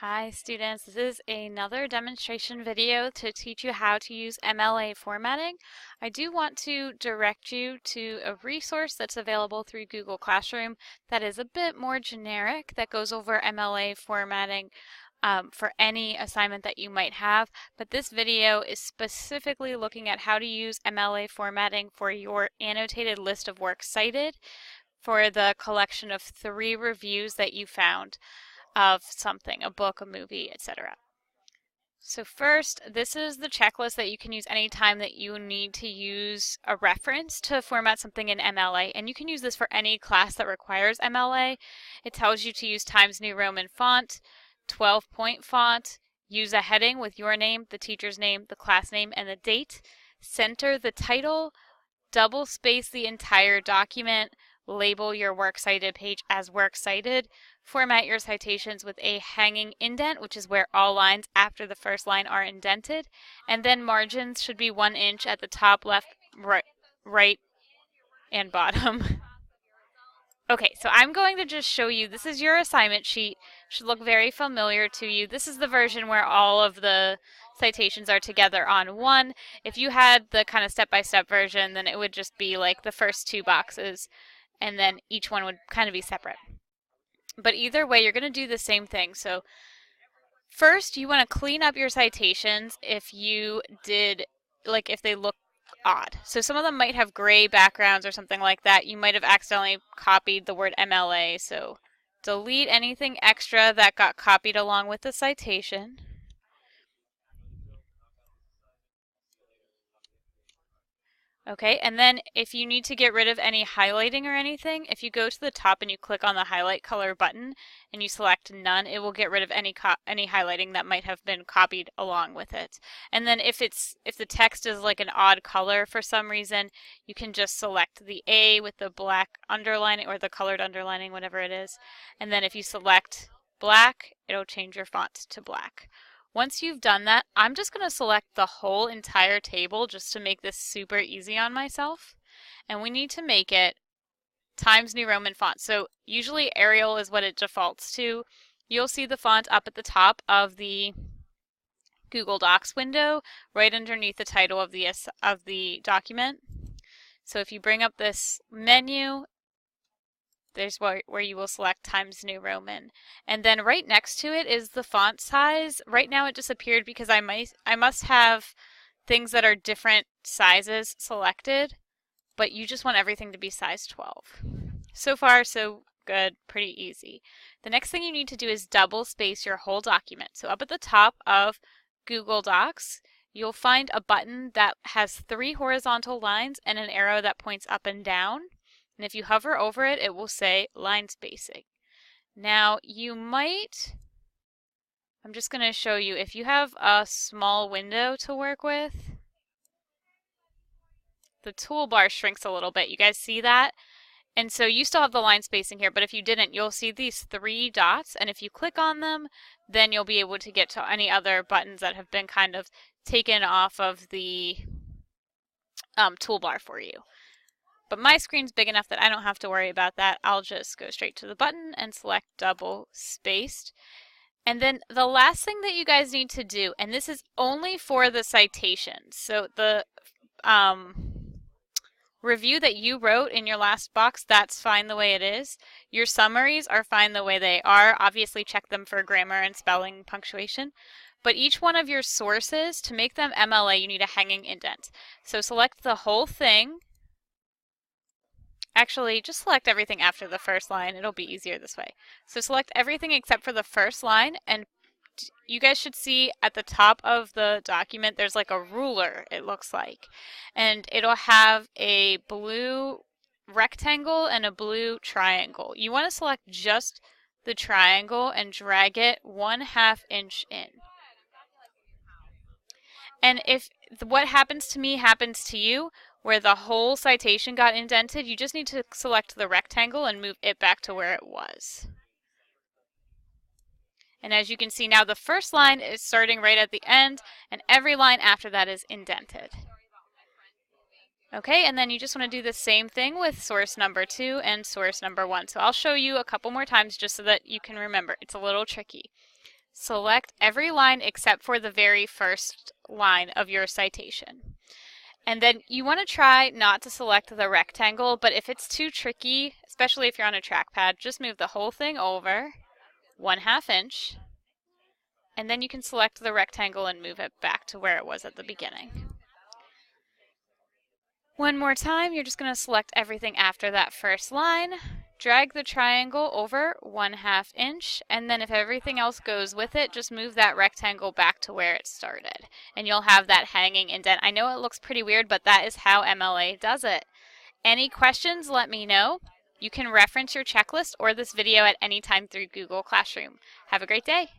Hi students, this is another demonstration video to teach you how to use MLA formatting. I do want to direct you to a resource that's available through Google Classroom that is a bit more generic, that goes over MLA formatting for any assignment that you might have, but this video is specifically looking at how to use MLA formatting for your annotated list of works cited for the collection of 3 reviews that you found of something, a book, a movie, etc. So first, this is the checklist that you can use anytime that you need to use a reference to format something in MLA, and you can use this for any class that requires MLA. It tells you to use Times New Roman font, 12-point font, use a heading with your name, the teacher's name, the class name, and the date, center the title, double space the entire document, label your works cited page as works cited, format your citations with a hanging indent, which is where all lines after the first line are indented, and then margins should be 1 inch at the top, left, right, and bottom. Okay, so I'm going to just show you, this is your assignment sheet. Should look very familiar to you. This is the version where all of the citations are together on one. If you had the kind of step-by-step version, then it would just be like the first 2 boxes, and then each one would kind of be separate. But either way, you're going to do the same thing. So first, you want to clean up your citations if you did, like if they look odd. So some of them might have gray backgrounds or something like that. You might have accidentally copied the word MLA. So delete anything extra that got copied along with the citation. Okay, and then if you need to get rid of any highlighting or anything, if you go to the top and you click on the highlight color button and you select none, it will get rid of any highlighting that might have been copied along with it. And then if the text is like an odd color for some reason, you can just select the A with the black underlining or the colored underlining, whatever it is. And then if you select black, it'll change your font to black. Once you've done that, I'm just going to select the whole entire table just to make this super easy on myself. And we need to make it Times New Roman font. So usually Arial is what it defaults to. You'll see the font up at the top of the Google Docs window, right underneath the title of the document. So if you bring up this menu, there's where you will select Times New Roman. And then right next to it is the font size. Right now it disappeared because I must have things that are different sizes selected, but you just want everything to be size 12. So far, so good, pretty easy. The next thing you need to do is double space your whole document. So up at the top of Google Docs, you'll find a button that has 3 horizontal lines and an arrow that points up and down. And if you hover over it, it will say line spacing. Now you might, I'm just going to show you, if you have a small window to work with, the toolbar shrinks a little bit. You guys see that? And so you still have the line spacing here, but if you didn't, you'll see these 3 dots, and if you click on them, then you'll be able to get to any other buttons that have been kind of taken off of the toolbar for you. But my screen's big enough that I don't have to worry about that. I'll just go straight to the button and select double spaced. And then the last thing that you guys need to do, and this is only for the citations. So the review that you wrote in your last box, that's fine the way it is. Your summaries are fine the way they are. Obviously check them for grammar and spelling, punctuation. But each one of your sources, to make them MLA, you need a hanging indent. So select the whole thing. Actually, just select everything after the first line. It'll be easier this way. So select everything except for the first line, and you guys should see at the top of the document there's like a ruler, it looks like. And it'll have a blue rectangle and a blue triangle. You want to select just the triangle and drag it 1/2 inch in. And if what happens to me happens to you, where the whole citation got indented, you just need to select the rectangle and move it back to where it was. And as you can see now, the first line is starting right at the end, and every line after that is indented. Okay, and then you just want to do the same thing with source number 2 and source number 1. So I'll show you a couple more times just so that you can remember. It's a little tricky. select every line except for the very first line of your citation. And then you want to try not to select the rectangle, but if it's too tricky, especially if you're on a trackpad, just move the whole thing over 1/2 inch, and then you can select the rectangle and move it back to where it was at the beginning. One more time, you're just going to select everything after that first line, drag the triangle over 1/2 inch, and then if everything else goes with it, just move that rectangle back to where it started. And you'll have that hanging indent. I know it looks pretty weird, but that is how MLA does it. Any questions, let me know. You can reference your checklist or this video at any time through Google Classroom. Have a great day.